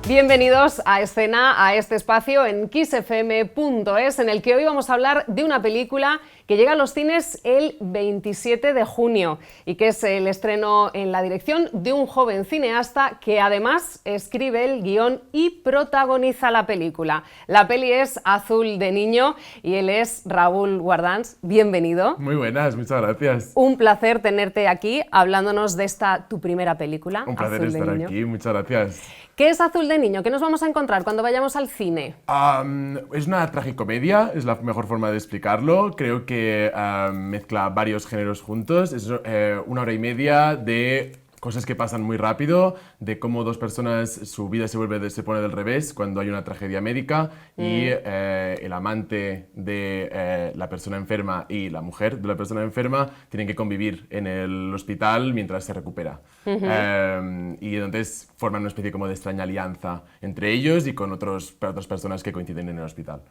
Bienvenidos a Escena, a este espacio en kissfm.es, en el que hoy vamos a hablar de una película que llega a los cines el 27 de junio y que es el estreno en la dirección de un joven cineasta que además escribe el guión y protagoniza la película. La peli es Azul de Niño y él es Raúl Guardans. Bienvenido. Muy buenas, muchas gracias. Un placer tenerte aquí hablándonos de esta tu primera película. Un placer Azul de estar Niño. aquí, muchas gracias. ¿Qué es Azul de Niño? ¿Qué nos vamos a encontrar cuando vayamos al cine? Es una tragicomedia, es la mejor forma de explicarlo. Creo que mezcla varios géneros juntos. Es 1 hora y media de cosas que pasan muy rápido, de cómo dos personas, su vida se pone del revés cuando hay una tragedia médica y el amante de la persona enferma y la mujer de la persona enferma tienen que convivir en el hospital mientras se recupera. Y entonces forman una especie como de extraña alianza entre ellos y con otras personas que coinciden en el hospital.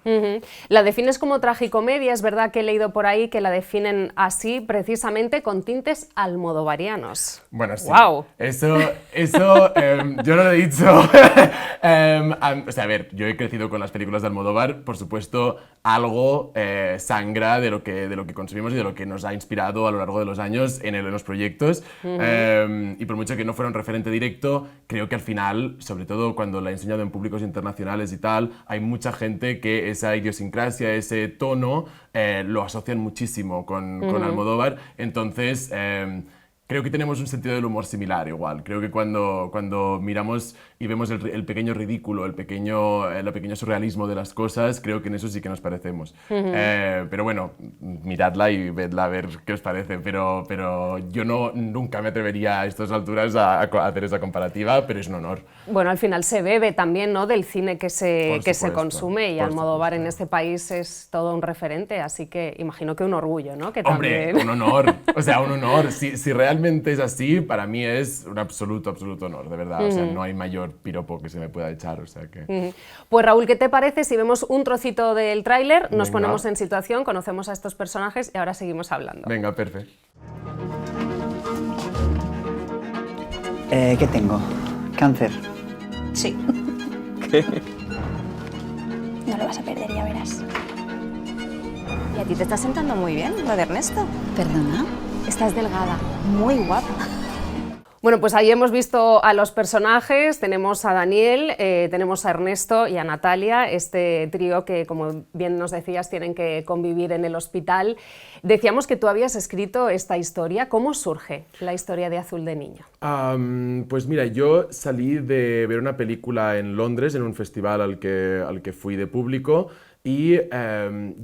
La defines como tragicomedia, es verdad que he leído por ahí que la definen así precisamente con tintes almodovarianos. Bueno, sí. ¡Wow! Eso yo no lo he dicho. O sea, a ver, yo he crecido con las películas de Almodóvar, por supuesto, algo sangra de lo que consumimos y de lo que nos ha inspirado a lo largo de los años en los proyectos. Y por mucho que no fuera un referente directo, creo que al final, sobre todo cuando la he enseñado en públicos internacionales y tal, hay mucha gente que esa idiosincrasia, ese tono, lo asocian muchísimo con Almodóvar. Entonces, creo que tenemos un sentido del humor similar igual. Creo que cuando miramos y vemos el pequeño ridículo, el pequeño surrealismo de las cosas, creo que en eso sí que nos parecemos. Pero bueno, miradla y vedla a ver qué os parece. Pero yo nunca me atrevería a estas alturas a hacer esa comparativa, pero es un honor. Bueno, al final se bebe también, ¿no?, del cine que se consume, y Almodóvar en este país es todo un referente, así que imagino que un orgullo, ¿no? Que Hombre, también... un honor, o sea, un honor. Si realmente es así, para mí es un absoluto honor, de verdad. O sea, no hay mayor piropo que se me pueda echar, o sea que... Pues Raúl, ¿qué te parece si vemos un trocito del tráiler, nos Venga. ponemos en situación, conocemos a estos personajes y ahora seguimos hablando? Venga, perfecto. ¿Qué tengo? Cáncer. Sí. ¿Qué? No lo vas a perder, ya verás. Y a ti te está sentando muy bien lo de Ernesto. ¿Perdona? Estás delgada, muy guapa. Bueno, pues ahí hemos visto a los personajes, tenemos a Daniel, tenemos a Ernesto y a Natalia, este trío que, como bien nos decías, tienen que convivir en el hospital. Decíamos que tú habías escrito esta historia. ¿Cómo surge la historia de Azul de Niño? Pues mira, yo salí de ver una película en Londres, en un festival al que fui de público, y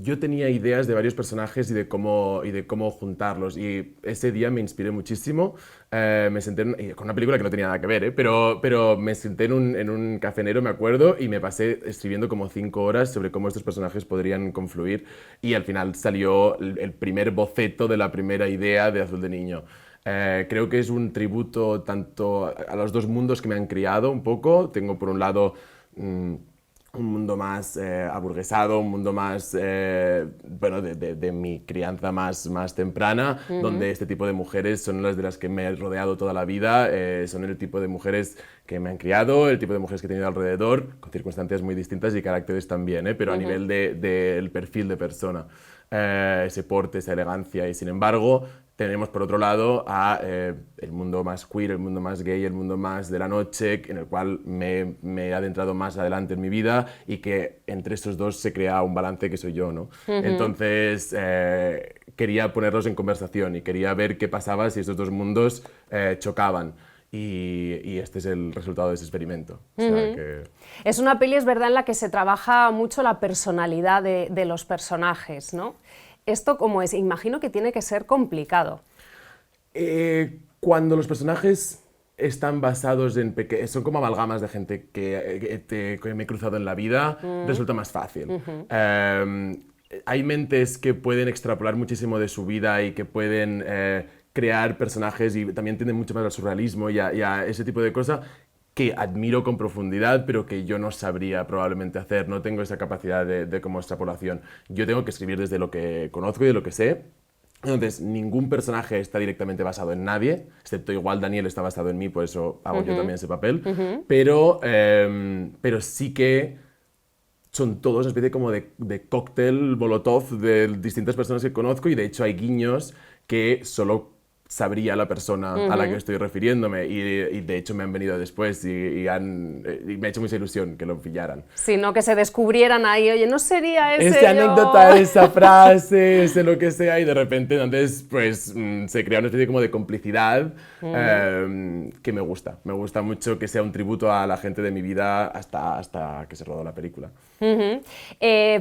yo tenía ideas de varios personajes y de cómo juntarlos, y ese día me inspiré muchísimo. Me senté con una película que no tenía nada que ver, pero me senté en un cafenero, me acuerdo, y me pasé escribiendo como 5 horas sobre cómo estos personajes podrían confluir, y al final salió el primer boceto de la primera idea de Azul de Niño. Creo que es un tributo tanto a los dos mundos que me han criado un poco. Tengo por un lado un mundo más aburguesado, un mundo más, bueno, de mi crianza más temprana, donde este tipo de mujeres son las de las que me he rodeado toda la vida, son el tipo de mujeres que me han criado, el tipo de mujeres que he tenido alrededor, con circunstancias muy distintas y caracteres también, pero a nivel del perfil de persona, ese porte, esa elegancia, y sin embargo tenemos por otro lado el mundo más queer, el mundo más gay, el mundo más de la noche, en el cual me he adentrado más adelante en mi vida, y que entre estos dos se crea un balance que soy yo, ¿no? Entonces quería ponerlos en conversación y quería ver qué pasaba si estos dos mundos chocaban. Y este es el resultado de ese experimento. O sea, que... Es una peli, es verdad, en la que se trabaja mucho la personalidad de los personajes, ¿no? ¿Esto cómo es? Imagino que tiene que ser complicado. Cuando los personajes están basados en... son como amalgamas de gente que me he cruzado en la vida, resulta más fácil. Hay mentes que pueden extrapolar muchísimo de su vida y que pueden crear personajes, y también tienden mucho más al surrealismo y a ese tipo de cosas, que admiro con profundidad, pero que yo no sabría probablemente hacer. No tengo esa capacidad de como extrapolación. Yo tengo que escribir desde lo que conozco y de lo que sé, Entonces, ningún personaje está directamente basado en nadie, excepto igual Daniel está basado en mí, por eso hago yo también ese papel, pero sí que son todos una especie como de cóctel molotov de distintas personas que conozco y de hecho hay guiños que solo sabría la persona a la que estoy refiriéndome y de hecho me han venido después y me ha hecho mucha ilusión que lo pillaran. Sino que se descubrieran ahí, oye, ¿no sería ese Esa yo? anécdota, esa frase, ese lo que sea, y de repente entonces pues se crea una especie como de complicidad que me gusta. Me gusta mucho que sea un tributo a la gente de mi vida hasta que se rodó la película.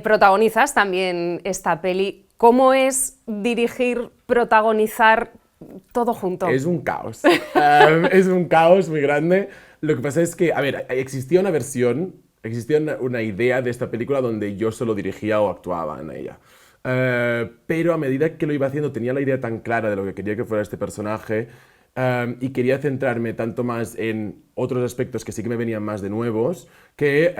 Protagonizas también esta peli. ¿Cómo es dirigir, protagonizar todo junto? Es un caos. Es un caos muy grande. Lo que pasa es que, a ver, existía una idea de esta película donde yo solo dirigía o actuaba en ella. Pero a medida que lo iba haciendo tenía la idea tan clara de lo que quería que fuera este personaje y quería centrarme tanto más en otros aspectos que sí que me venían más de nuevos que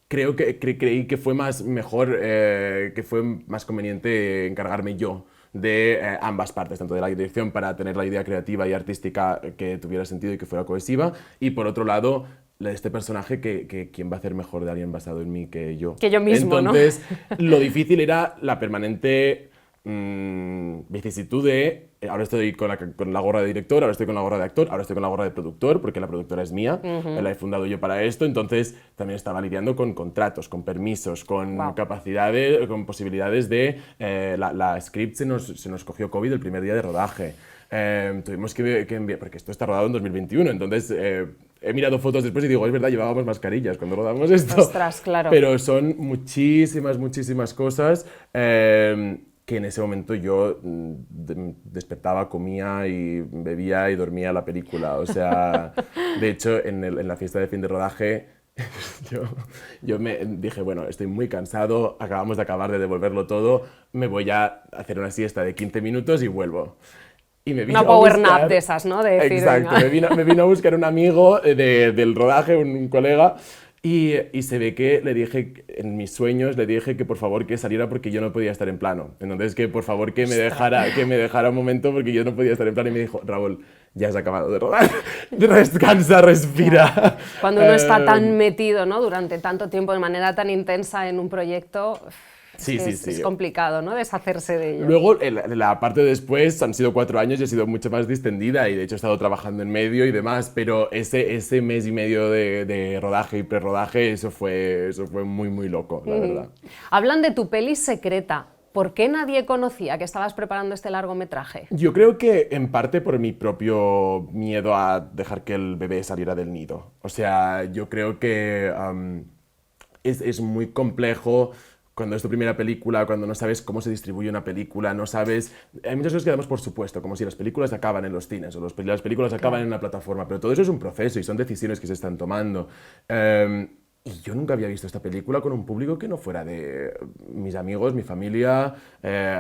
creo que creí que fue que fue más conveniente encargarme yo de ambas partes, tanto de la dirección para tener la idea creativa y artística que tuviera sentido y que fuera cohesiva, y por otro lado, de este personaje que quién va a hacer mejor de alguien basado en mí que yo. Que yo mismo, Entonces, lo difícil era la permanente vicisitud de ahora estoy con la gorra de director, ahora estoy con la gorra de actor, ahora estoy con la gorra de productor, porque la productora es mía, la he fundado yo para esto, entonces también estaba lidiando con contratos, con permisos, con capacidades, con posibilidades de... la script se nos cogió COVID el primer día de rodaje. Tuvimos que enviar, porque esto está rodado en 2021, entonces he mirado fotos después y digo, es verdad, llevábamos mascarillas cuando rodamos esto. Ostras, claro. Pero son muchísimas cosas que en ese momento yo despertaba, comía y bebía y dormía la película. O sea, de hecho, en la fiesta de fin de rodaje, yo me dije, bueno, estoy muy cansado, acabamos de acabar de devolverlo todo, me voy a hacer una siesta de 15 minutos y vuelvo. Y me vino una power nap de esas, ¿no? De decir, exacto, me vino a buscar un amigo del rodaje, un colega, y se ve que le dije, en mis sueños, le dije que por favor que saliera porque yo no podía estar en plano. Entonces que por favor que me dejara un momento porque yo no podía estar en plano. Y me dijo, Raúl, ya has acabado de rodar, descansa, respira. Cuando uno está tan metido, ¿no? Durante tanto tiempo, de manera tan intensa en un proyecto... Sí. Es complicado, ¿no? Deshacerse de ello. Luego, la parte de después han sido 4 años y ha sido mucho más distendida y de hecho he estado trabajando en medio y demás, pero ese mes y medio de rodaje y prerrodaje, eso fue muy loco, la verdad. Hablan de tu peli secreta. ¿Por qué nadie conocía que estabas preparando este largometraje? Yo creo que en parte por mi propio miedo a dejar que el bebé saliera del nido. O sea, yo creo que es muy complejo cuando es tu primera película, cuando no sabes cómo se distribuye una película, no sabes... Hay muchas cosas que damos por supuesto, como si las películas acaban en los cines o las películas acaban en una plataforma, pero todo eso es un proceso y son decisiones que se están tomando. Y yo nunca había visto esta película con un público que no fuera de mis amigos, mi familia,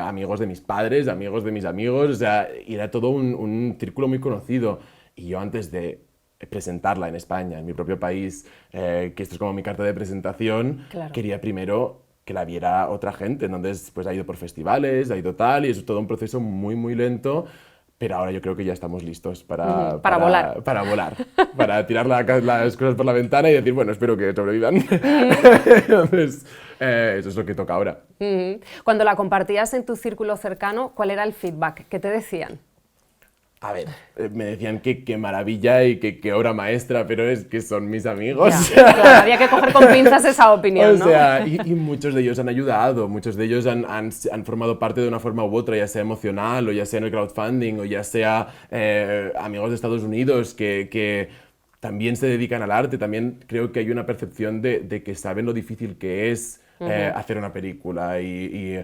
amigos de mis padres, amigos de mis amigos, o sea, era todo un círculo muy conocido. Y yo antes de presentarla en España, en mi propio país, que esto es como mi carta de presentación, quería primero que la viera otra gente, entonces pues ha ido por festivales, ha ido tal, y es todo un proceso muy lento, pero ahora yo creo que ya estamos listos para volar. Para volar, para tirar las cosas por la ventana y decir, bueno, espero que sobrevivan. Entonces, eso es lo que toca ahora. Cuando la compartías en tu círculo cercano, ¿cuál era el feedback? ¿Qué te decían? A ver, me decían que qué maravilla y que obra maestra, pero es que son mis amigos. Ya, claro, había que coger con pinzas esa opinión, ¿no? O sea, y muchos de ellos han ayudado, muchos de ellos han formado parte de una forma u otra, ya sea emocional, o ya sea en el crowdfunding, o ya sea amigos de Estados Unidos que también se dedican al arte. También creo que hay una percepción de que saben lo difícil que es hacer una película y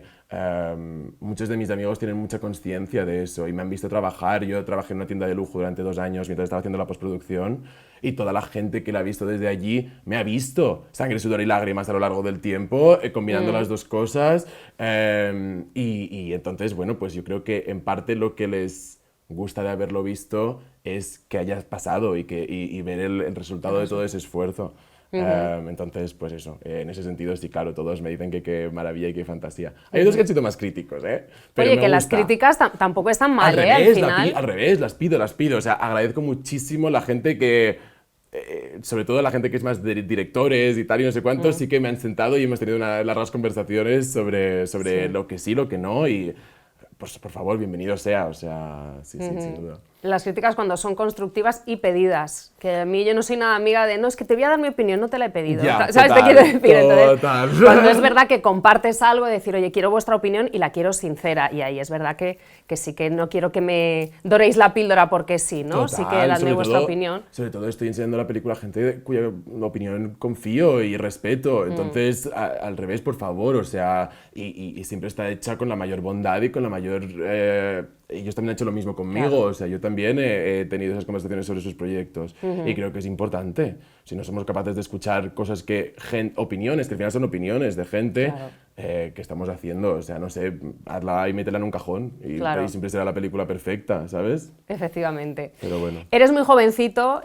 muchos de mis amigos tienen mucha conciencia de eso y me han visto trabajar. Yo trabajé en una tienda de lujo durante 2 años mientras estaba haciendo la postproducción y toda la gente que la ha visto desde allí me ha visto sangre, sudor y lágrimas a lo largo del tiempo, combinando las dos cosas y entonces, bueno, pues yo creo que en parte lo que les gusta de haberlo visto es que haya pasado y ver el resultado de todo ese esfuerzo. Entonces, pues eso, en ese sentido sí, claro, todos me dicen que qué maravilla y qué fantasía. Hay otros que han sido más críticos, ¿eh? Pero Oye, me que las gusta. críticas tampoco están mal, Al ¿eh? Al revés, final. al revés, las pido. O sea, agradezco muchísimo la gente que, sobre todo la gente que es más de directores y tal y no sé cuántos, sí que me han sentado y hemos tenido largas conversaciones sobre Sí. lo que sí, lo que no y, pues, por favor, bienvenido sea, o sea, sí, sin duda. Las críticas cuando son constructivas y pedidas, que a mí yo no soy nada amiga de, no, es que te voy a dar mi opinión, no te la he pedido. Ya, ¿Sabes? total, Te quiero decir. Entonces, total. cuando es verdad que compartes algo, decir, oye, quiero vuestra opinión y la quiero sincera, y ahí es verdad que sí que no quiero que me doréis la píldora porque sí, ¿no? Sí que Total, dadme sobre vuestra todo- opinión. Sobre todo estoy enseñando la película a gente cuya opinión confío y respeto. Entonces, al revés, por favor, o sea, y siempre está hecha con la mayor bondad y con la mayor... ellos también han hecho lo mismo conmigo, Claro. o sea, yo también he tenido esas conversaciones sobre sus proyectos y creo que es importante. Si no somos capaces de escuchar cosas opiniones, que al final son opiniones de gente Claro. que estamos haciendo, o sea, no sé, hazla y métela en un cajón Claro. y siempre será la película perfecta, ¿sabes? Efectivamente. Pero bueno. Eres muy jovencito,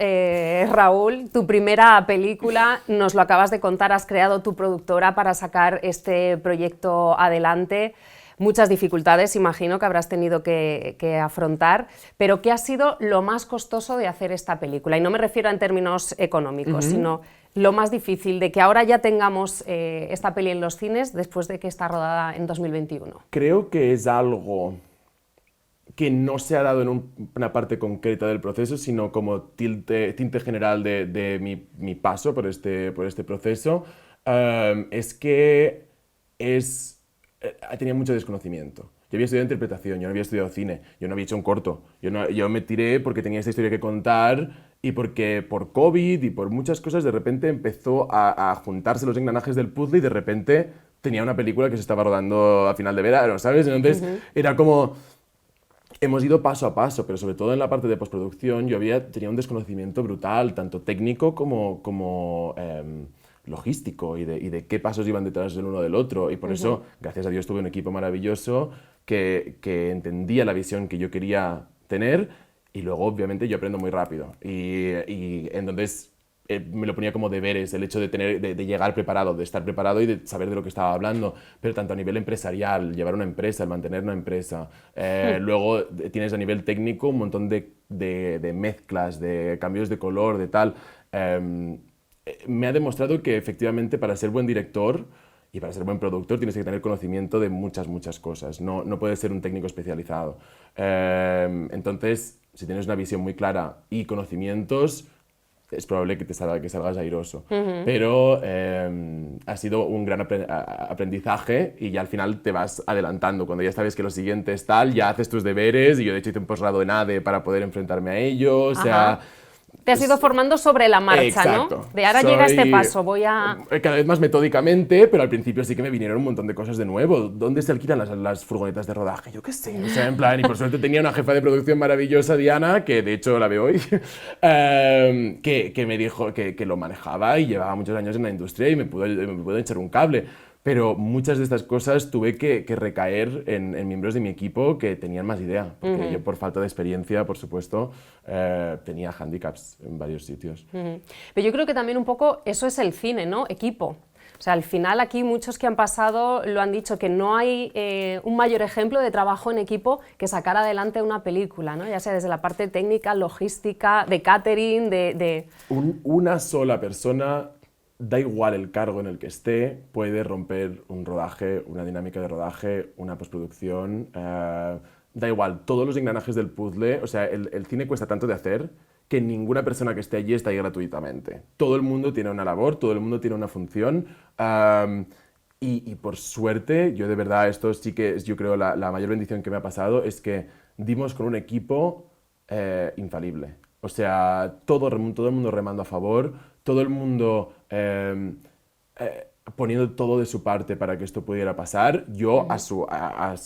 Raúl. Tu primera película, nos lo acabas de contar, has creado tu productora para sacar este proyecto adelante. Muchas dificultades, imagino, que habrás tenido que afrontar, pero ¿qué ha sido lo más costoso de hacer esta película? Y no me refiero en términos económicos, sino lo más difícil de que ahora ya tengamos esta peli en los cines después de que está rodada en 2021. Creo que es algo que no se ha dado en una parte concreta del proceso, sino como tinte general de mi paso por este proceso, es que tenía mucho desconocimiento. Yo había estudiado interpretación, yo no había estudiado cine, yo no había hecho un corto. Yo me tiré porque tenía esta historia que contar y porque por COVID y por muchas cosas de repente empezó a juntarse los engranajes del puzzle y de repente tenía una película que se estaba rodando a final de verano, ¿sabes? Entonces era como... Hemos ido paso a paso, pero sobre todo en la parte de postproducción tenía un desconocimiento brutal, tanto técnico como logístico y de qué pasos iban detrás del uno del otro. Y por eso, gracias a Dios, tuve un equipo maravilloso que entendía la visión que yo quería tener y luego, obviamente, yo aprendo muy rápido. Y entonces me lo ponía como deberes, el hecho de llegar preparado, de estar preparado y de saber de lo que estaba hablando, pero tanto a nivel empresarial, llevar una empresa, el mantener una empresa, luego tienes a nivel técnico un montón de mezclas, de cambios de color, de tal. Me ha demostrado que efectivamente para ser buen director y para ser buen productor tienes que tener conocimiento de muchas cosas, no puedes ser un técnico especializado. Entonces, si tienes una visión muy clara y conocimientos, es probable que salgas airoso. Pero ha sido un gran aprendizaje y ya al final te vas adelantando. Cuando ya sabes que lo siguiente es tal, ya haces tus deberes y yo de hecho hice un posgrado en ADE para poder enfrentarme a ello. O sea, Te has ido formando sobre la marcha, exacto. ¿no? De ahora llega este paso, voy a... Cada vez más metódicamente, pero al principio sí que me vinieron un montón de cosas de nuevo. ¿Dónde se alquilan las furgonetas de rodaje? Yo qué sé, o sea, en plan, y por suerte tenía una jefa de producción maravillosa, Diana, que de hecho la veo hoy, que me dijo que lo manejaba y llevaba muchos años en la industria y me pudo echar un cable. Pero muchas de estas cosas tuve que recaer en miembros de mi equipo que tenían más idea, porque yo por falta de experiencia, por supuesto, tenía handicaps en varios sitios. Pero yo creo que también un poco eso es el cine, ¿no? Equipo. O sea, al final aquí muchos que han pasado lo han dicho, que no hay un mayor ejemplo de trabajo en equipo que sacar adelante una película, ¿no? Ya sea desde la parte técnica, logística, de catering, Una sola persona, da igual el cargo en el que esté, puede romper un rodaje, una dinámica de rodaje, una postproducción, da igual, todos los engranajes del puzzle, o sea, el cine cuesta tanto de hacer que ninguna persona que esté allí está ahí gratuitamente. Todo el mundo tiene una labor, todo el mundo tiene una función, y por suerte, yo de verdad, esto sí que es, yo creo, la mayor bendición que me ha pasado, es que dimos con un equipo infalible. O sea, todo el mundo remando a favor, todo el mundo poniendo todo de su parte para que esto pudiera pasar. Yo a su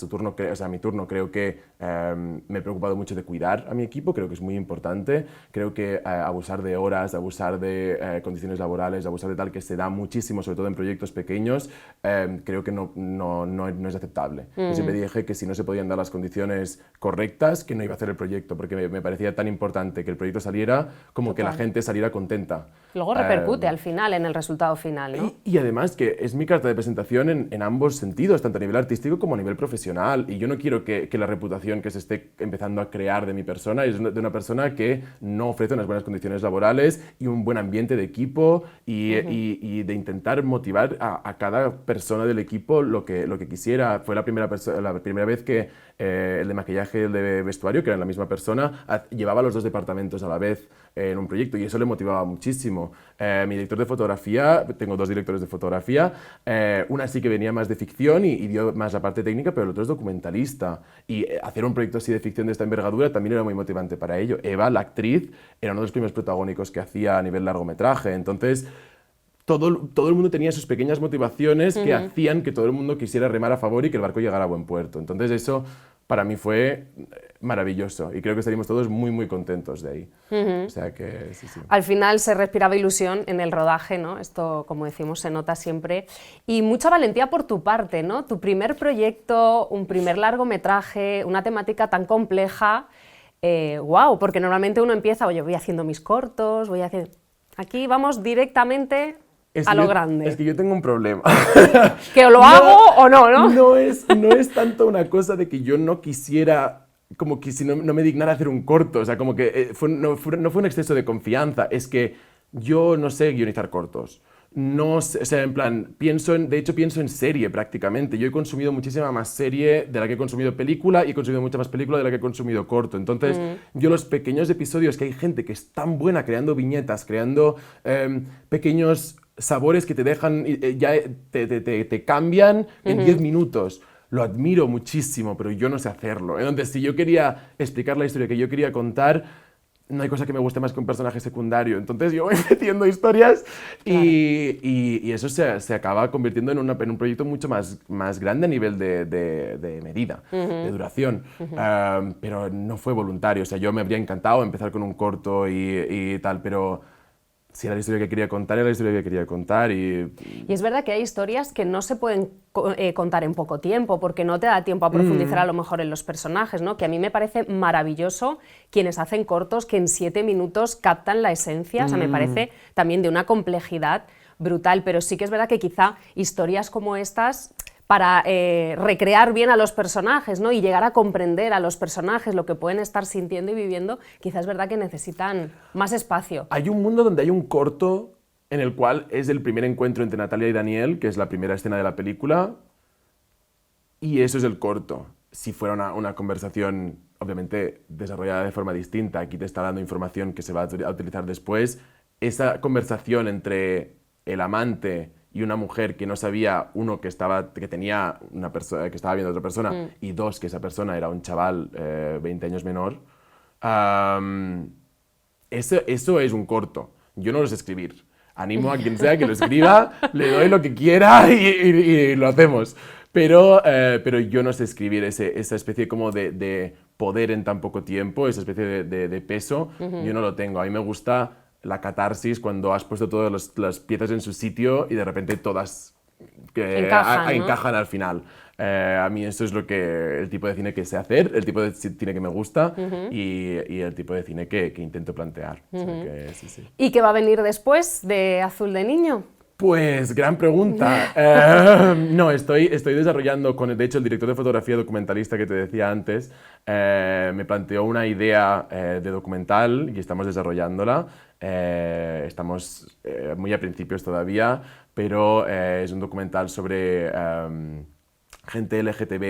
turno, o sea, a mi turno, creo que me he preocupado mucho de cuidar a mi equipo, creo que es muy importante. Creo que abusar de horas, abusar de condiciones laborales, abusar de tal, que se da muchísimo, sobre todo en proyectos pequeños, creo que no es aceptable. Yo siempre dije que si no se podían dar las condiciones correctas, que no iba a hacer el proyecto, porque me parecía tan importante que el proyecto saliera como que la gente saliera contenta. Luego repercute al final, en el resultado final, ¿no? Y además que es mi carta de presentación en ambos sentidos, tanto a nivel artístico como a nivel profesional. Y yo no quiero que la reputación que se esté empezando a crear de mi persona es de una persona que no ofrece unas buenas condiciones laborales y un buen ambiente de equipo y de intentar motivar a cada persona del equipo lo que quisiera. Fue la primera vez que el de maquillaje y el de vestuario, que eran la misma persona, llevaba los dos departamentos a la vez en un proyecto y eso le motivaba muchísimo. Mi director de fotografía, tengo dos directores de fotografía, una sí que venía más de ficción y dio más la parte técnica, pero el otro es documentalista. Y hacer un proyecto así de ficción de esta envergadura también era muy motivante para ello. Eva, la actriz, era uno de los primeros protagónicos que hacía a nivel largometraje. Entonces, todo el mundo tenía sus pequeñas motivaciones que hacían que todo el mundo quisiera remar a favor y que el barco llegara a buen puerto. Entonces eso para mí fue maravilloso y creo que estaríamos todos muy, muy contentos de ahí. O sea que sí, sí. Al final se respiraba ilusión en el rodaje, ¿no? Esto, como decimos, se nota siempre. Y mucha valentía por tu parte, ¿no? Tu primer proyecto, un primer largometraje, una temática tan compleja. ¡Wow! Porque normalmente uno empieza, oye, voy haciendo mis cortos, voy haciendo... Aquí vamos directamente a lo grande. Es que yo tengo un problema. ¿Que o lo hago o no, no? No es tanto una cosa de que yo no quisiera, como que si no me dignara hacer un corto, o sea, como que no fue un exceso de confianza, es que yo no sé guionizar cortos. No sé, o sea, en plan, de hecho pienso en serie prácticamente. Yo he consumido muchísima más serie de la que he consumido película y he consumido mucha más película de la que he consumido corto. Entonces, yo los pequeños episodios que hay gente que es tan buena creando viñetas, creando pequeños sabores que te dejan, ya te cambian en 10 minutos. Lo admiro muchísimo, pero yo no sé hacerlo. Entonces, si yo quería explicar la historia que yo quería contar, no hay cosa que me guste más que un personaje secundario. Entonces yo voy metiendo historias y eso se acaba convirtiendo en un proyecto mucho más grande a nivel de medida, de duración. Pero no fue voluntario. O sea, yo me habría encantado empezar con un corto y tal, pero si era la historia que quería contar, era la historia que quería contar. Y es verdad que hay historias que no se pueden contar en poco tiempo, porque no te da tiempo a profundizar a lo mejor en los personajes, ¿no? Que a mí me parece maravilloso quienes hacen cortos que en 7 minutos captan la esencia, o sea, me parece también de una complejidad brutal, pero sí que es verdad que quizá historias como estas, para recrear bien a los personajes, ¿no? Y llegar a comprender a los personajes lo que pueden estar sintiendo y viviendo, quizás es verdad que necesitan más espacio. Hay un mundo donde hay un corto en el cual es el primer encuentro entre Natalia y Daniel, que es la primera escena de la película, y eso es el corto. Si fuera una conversación, obviamente, desarrollada de forma distinta, aquí te está dando información que se va a utilizar después, esa conversación entre el amante y una mujer que no sabía, uno, que tenía una persona, que estaba viendo a otra persona, y dos, que esa persona era un chaval 20 años menor, eso es un corto. Yo no lo sé escribir. Animo a quien sea que lo escriba, le doy lo que quiera y lo hacemos. Pero yo no sé escribir esa especie como de poder en tan poco tiempo, esa especie de peso, yo no lo tengo. A mí me gusta la catarsis cuando has puesto todas las piezas en su sitio y de repente todas encajan al final. A mí eso es el tipo de cine que sé hacer, el tipo de cine que me gusta y el tipo de cine que intento plantear. O sea que, sí. ¿Y qué va a venir después de Azul de Niño? Pues, gran pregunta. No, estoy desarrollando, de hecho, el director de fotografía documentalista que te decía antes, me planteó una idea de documental y estamos desarrollándola. Estamos muy a principios todavía, pero es un documental sobre gente LGTB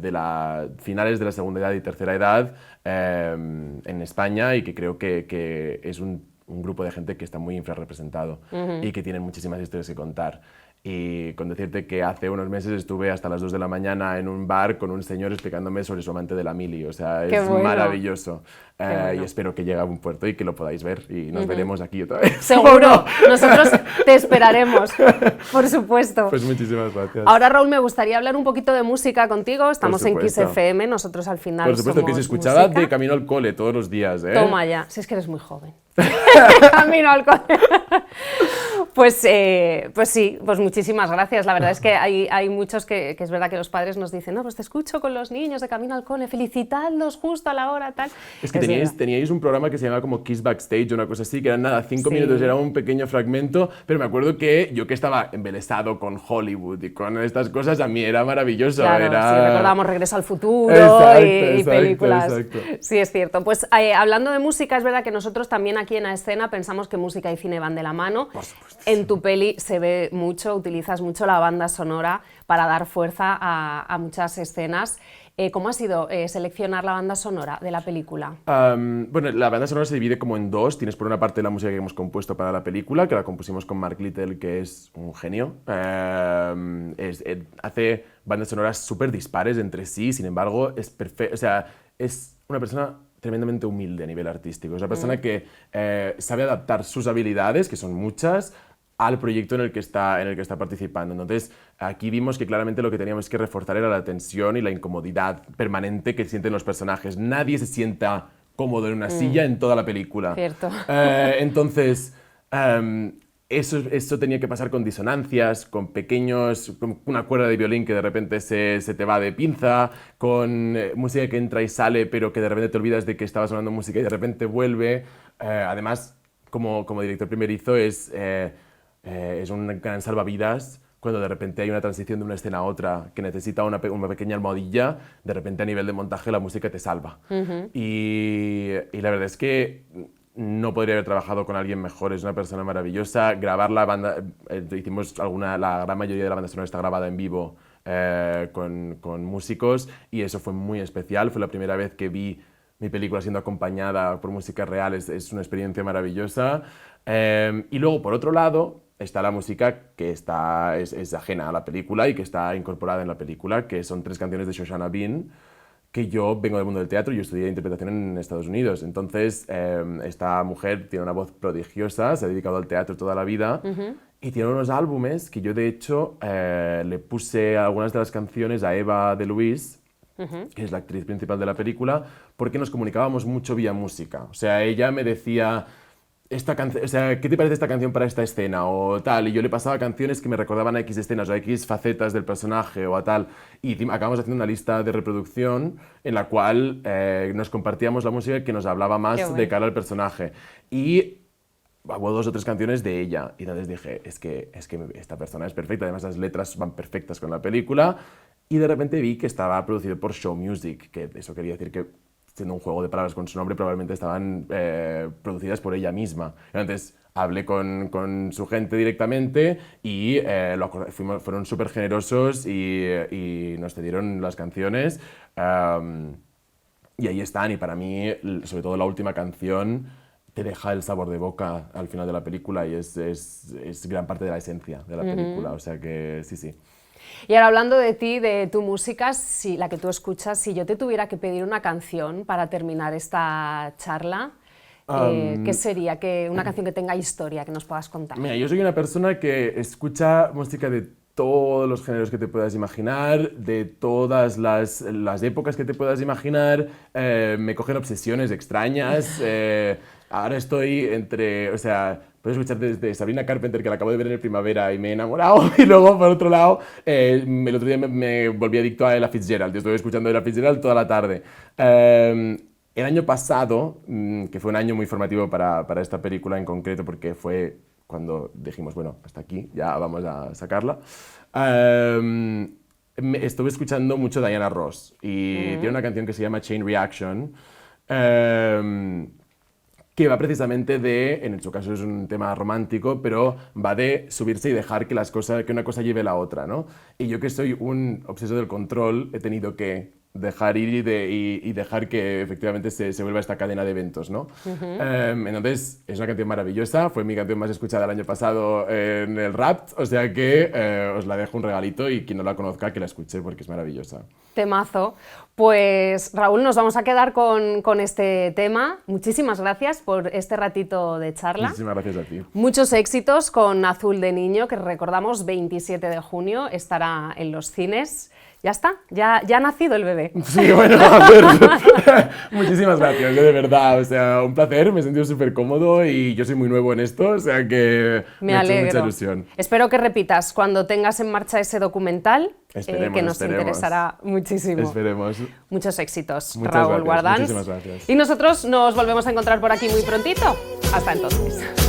de finales de la segunda edad y tercera edad en España y que creo que es un grupo de gente que está muy infrarrepresentado y que tienen muchísimas historias que contar. Y con decirte que hace unos meses estuve hasta las 2 de la mañana en un bar con un señor explicándome sobre su amante de la mili. O sea, Qué es bueno. maravilloso. Bueno. Y espero que llegue a un puerto y que lo podáis ver. Y nos veremos aquí otra vez. Seguro, nosotros te esperaremos, por supuesto. Pues muchísimas gracias. Ahora, Raúl, me gustaría hablar un poquito de música contigo. Estamos en Kiss supuesto. FM, nosotros al final Por supuesto que somos se escuchaba música. de camino al cole todos los días, ¿eh? Toma ya, si es que eres muy joven. Camino al cole. Pues sí, pues muchísimas gracias. La verdad es que hay muchos que es verdad que los padres nos dicen, no, pues te escucho con los niños de camino al cole, felicitadlos justo a la hora, tal. Es que verdad. teníais un programa que se llamaba como Kiss Backstage o una cosa así, que eran nada, 5 Sí. minutos, era un pequeño fragmento, pero me acuerdo que yo que estaba embelesado con Hollywood y con estas cosas, a mí era maravilloso. Claro, era... sí, recordábamos Regreso al Futuro Exacto, y exacto, películas. exacto. Sí, es cierto. Pues hablando de música, es verdad que nosotros también aquí en A Escena pensamos que música y cine van de la mano. Por supuesto. En tu peli se ve mucho, utilizas mucho la banda sonora para dar fuerza a muchas escenas. ¿Cómo ha sido seleccionar la banda sonora de la película? Bueno, la banda sonora se divide como en dos. Tienes por una parte la música que hemos compuesto para la película, que la compusimos con Mark Little, que es un genio. Hace bandas sonoras súper dispares entre sí, sin embargo, es perfecto. O sea, es una persona tremendamente humilde a nivel artístico. Es una persona que sabe adaptar sus habilidades, que son muchas, al proyecto en el que está participando. Entonces, aquí vimos que claramente lo que teníamos que reforzar era la tensión y la incomodidad permanente que sienten los personajes. Nadie se sienta cómodo en una silla en toda la película. Cierto. Entonces, eso tenía que pasar con disonancias, con una cuerda de violín que de repente se te va de pinza, con música que entra y sale, pero que de repente te olvidas de que estaba sonando música y de repente vuelve. Además, como director primerizo, es un gran salvavidas cuando de repente hay una transición de una escena a otra que necesita una pequeña almohadilla, de repente a nivel de montaje la música te salva. Y la verdad es que no podría haber trabajado con alguien mejor, es una persona maravillosa. Grabar la banda, hicimos la gran mayoría de la banda sonora está grabada en vivo con músicos y eso fue muy especial, fue la primera vez que vi mi película siendo acompañada por música real, es una experiencia maravillosa. Y luego, por otro lado, está la música que es ajena a la película y que está incorporada en la película, que son 3 canciones de Shoshana Bean, que yo vengo del mundo del teatro y yo estudié interpretación en Estados Unidos. Entonces, esta mujer tiene una voz prodigiosa, se ha dedicado al teatro toda la vida y tiene unos álbumes que yo, de hecho, le puse algunas de las canciones a Eva de Luis, que es la actriz principal de la película, porque nos comunicábamos mucho vía música. O sea, ella me decía, ¿qué te parece esta canción para esta escena? O tal, y yo le pasaba canciones que me recordaban a X escenas o a X facetas del personaje o a tal. Y acabamos haciendo una lista de reproducción en la cual nos compartíamos la música que nos hablaba más de cara al personaje. Y hubo 2 o 3 canciones de ella. Y entonces dije, es que esta persona es perfecta. Además, las letras van perfectas con la película. Y de repente vi que estaba producido por Show Music, que eso quería decir que, siendo un juego de palabras con su nombre, probablemente estaban producidas por ella misma. Entonces hablé con su gente directamente y fueron súper generosos y nos cedieron las canciones. Y ahí están, y para mí, sobre todo la última canción, te deja el sabor de boca al final de la película y es gran parte de la esencia de la película. O sea que sí, sí. Y ahora, hablando de ti, de tu música, la que tú escuchas, si yo te tuviera que pedir una canción para terminar esta charla, ¿qué sería? Una canción que tenga historia, que nos puedas contar. Mira, yo soy una persona que escucha música de todos los géneros que te puedas imaginar, de todas las épocas que te puedas imaginar, me cogen obsesiones extrañas. Ahora estoy o sea, puedo escuchar desde Sabrina Carpenter, que la acabo de ver en el Primavera y me he enamorado, y luego, por otro lado, el otro día me volví adicto a Ella Fitzgerald. Yo estuve escuchando Ella Fitzgerald toda la tarde. El año pasado, que fue un año muy formativo para esta película en concreto, porque fue cuando dijimos, bueno, hasta aquí, ya vamos a sacarla, estuve escuchando mucho Diana Ross y tiene una canción que se llama Chain Reaction, que va precisamente en su caso es un tema romántico, pero va de subirse y dejar que una cosa lleve a la otra, ¿no? Y yo, que soy un obseso del control, he tenido que dejar ir y dejar que efectivamente se vuelva esta cadena de eventos, ¿no? Entonces, es una canción maravillosa, fue mi canción más escuchada el año pasado en el Wrapped, o sea que os la dejo un regalito y quien no la conozca que la escuche porque es maravillosa. Temazo. Pues Raúl, nos vamos a quedar con este tema. Muchísimas gracias por este ratito de charla. Muchísimas gracias a ti. Muchos éxitos con Azul de Niño, que recordamos 27 de junio estará en los cines. Ya está, ya ha nacido el bebé. Sí, bueno, a ver, muchísimas gracias, de verdad, o sea, un placer, me he sentido súper cómodo y yo soy muy nuevo en esto, o sea que me ha hecho mucha ilusión. Espero que repitas cuando tengas en marcha ese documental, Esperemos, que nos interesará muchísimo. Esperemos. Muchos éxitos, Muchas Raúl gracias, Guardans. muchísimas gracias. Y nosotros nos volvemos a encontrar por aquí muy prontito. Hasta entonces.